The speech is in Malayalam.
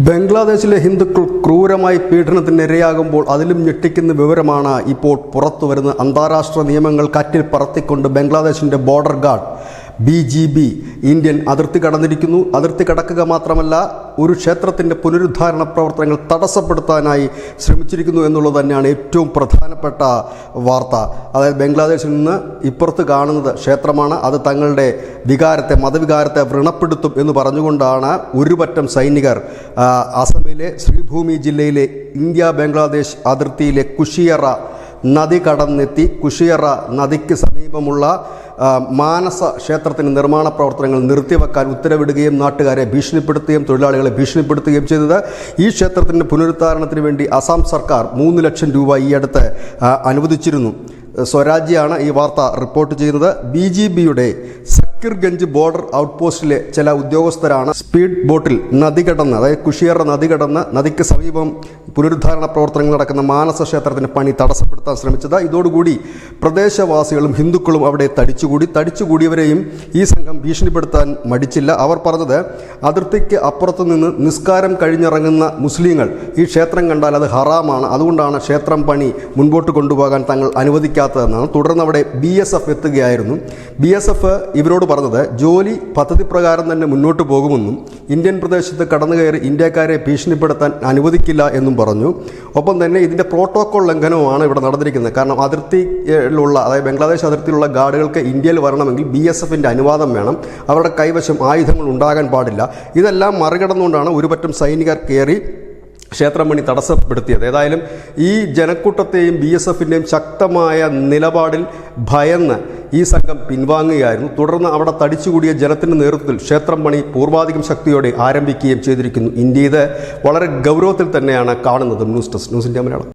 ബംഗ്ലാദേശിലെ ഹിന്ദുക്കൾ ക്രൂരമായി പീഡനത്തിനിരയാകുമ്പോൾ അതിലും ഞെട്ടിക്കുന്ന വിവരമാണ് ഇപ്പോൾ പുറത്തുവരുന്ന. അന്താരാഷ്ട്ര നിയമങ്ങൾ കാറ്റിൽ പറത്തിക്കൊണ്ട് ബംഗ്ലാദേശിൻ്റെ ബോർഡർ ഗാർഡ് BGB ഇന്ത്യൻ അതിർത്തി കടന്നിരിക്കുന്നു. അതിർത്തി കടക്കുക മാത്രമല്ല, ഒരു ക്ഷേത്രത്തിൻ്റെ പുനരുദ്ധാരണ പ്രവർത്തനങ്ങൾ തടസ്സപ്പെടുത്താനായി ശ്രമിച്ചിരിക്കുന്നു എന്നുള്ളത് തന്നെയാണ് ഏറ്റവും പ്രധാനപ്പെട്ട വാർത്ത. അതായത് ബംഗ്ലാദേശിൽ നിന്ന് ഇപ്പുറത്ത് കാണുന്നത് ക്ഷേത്രമാണ്, അത് തങ്ങളുടെ മതവികാരത്തെ വ്രണപ്പെടുത്തും എന്ന് പറഞ്ഞുകൊണ്ടാണ് ഒരുപറ്റം സൈനികർ അസമിലെ ശ്രീഭൂമി ജില്ലയിലെ ഇന്ത്യ ബംഗ്ലാദേശ് അതിർത്തിയിലെ കുഷിയറ നദി കടന്നെത്തി കുഷിയറ നദിക്ക് സമീപമുള്ള മാനസ ക്ഷേത്രത്തിൻ്റെ നിർമ്മാണ പ്രവർത്തനങ്ങൾ നിർത്തിവെക്കാൻ ഉത്തരവിടുകയും നാട്ടുകാരെ ഭീഷണിപ്പെടുത്തുകയും തൊഴിലാളികളെ ഭീഷണിപ്പെടുത്തുകയും ചെയ്തത്. ഈ ക്ഷേത്രത്തിൻ്റെ പുനരുദ്ധാരണത്തിന് വേണ്ടി അസം സർക്കാർ 3 ലക്ഷം രൂപ ഈയടുത്ത് അനുവദിച്ചിരുന്നു. സ്വരാജ്യമാണ് ഈ വാർത്ത റിപ്പോർട്ട് ചെയ്യുന്നത്. BGBയുടെ സക്കീർഗഞ്ച് ബോർഡർ ഔട്ട്പോസ്റ്റിലെ ചില ഉദ്യോഗസ്ഥരാണ് സ്പീഡ് ബോട്ടിൽ നദി കടന്ന്, അതായത് കുഷിയറ നദി കടന്ന് നദിക്ക് സമീപം പുനരുദ്ധാരണ പ്രവർത്തനങ്ങൾ നടക്കുന്ന മാനസ ക്ഷേത്രത്തിൻ്റെ പണി തടസ്സപ്പെടുത്താൻ ശ്രമിച്ചത്. ഇതോടുകൂടി പ്രദേശവാസികളും ഹിന്ദുക്കളും അവിടെ തടിച്ചുകൂടിയവരെയും ഈ സംഘം ഭീഷണിപ്പെടുത്താൻ മടിച്ചില്ല. അവർ പറഞ്ഞത്, അതിർത്തിക്ക് അപ്പുറത്തു നിന്ന് നിസ്കാരം കഴിഞ്ഞിറങ്ങുന്ന മുസ്ലിങ്ങൾ ഈ ക്ഷേത്രം കണ്ടാൽ അത് ഹറാമാണ്, അതുകൊണ്ടാണ് ക്ഷേത്രം പണി മുൻപോട്ട് കൊണ്ടുപോകാൻ തങ്ങൾ അനുവദിക്കാത്തതെന്നാണ്. തുടർന്ന് അവിടെ BSF എത്തുകയായിരുന്നു. BSF ഇവരോട് പറഞ്ഞത്, ജോലി പദ്ധതി പ്രകാരം തന്നെ മുന്നോട്ട് പോകുമെന്നും ഇന്ത്യൻ പ്രദേശത്ത് കടന്നുകയറി ഇന്ത്യക്കാരെ ഭീഷണിപ്പെടുത്താൻ അനുവദിക്കില്ല എന്നും പറഞ്ഞു. ഒപ്പം തന്നെ ഇതിൻ്റെ പ്രോട്ടോകോൾ ലംഘനവുമാണ് ഇവിടെ നടന്നിരിക്കുന്നത്. കാരണം അതിർത്തിയിലുള്ള, അതായത് ബംഗ്ലാദേശ് അതിർത്തിയിലുള്ള ഗാർഡുകൾക്ക് ഇന്ത്യയിൽ വരണമെങ്കിൽ BSFൻ്റെ അനുവാദം വേണം, അവരുടെ കൈവശം ആയുധങ്ങൾ ഉണ്ടാകാൻ പാടില്ല. ഇതെല്ലാം മറികടന്നുകൊണ്ടാണ് ഒരുപറ്റം സൈനികർ കയറി ക്ഷേത്രമണി തടസ്സപ്പെടുത്തിയത്. ഏതായാലും ഈ ജനക്കൂട്ടത്തെയും BSFൻ്റെയും ശക്തമായ നിലപാടിൽ ഭയന്ന് ഈ സംഘം പിൻവാങ്ങുകയായിരുന്നു. തുടർന്ന് അവിടെ തടിച്ചുകൂടിയ ജനത്തിൻ്റെ നേതൃത്വത്തിൽ ക്ഷേത്രം പണി പൂർവാധികം ശക്തിയോടെ ആരംഭിക്കുകയും ചെയ്തിരിക്കുന്നു. ഇന്ത്യ ഇത് വളരെ ഗൗരവത്തിൽ തന്നെയാണ് കാണുന്നത്. News desk, news India Malayalam.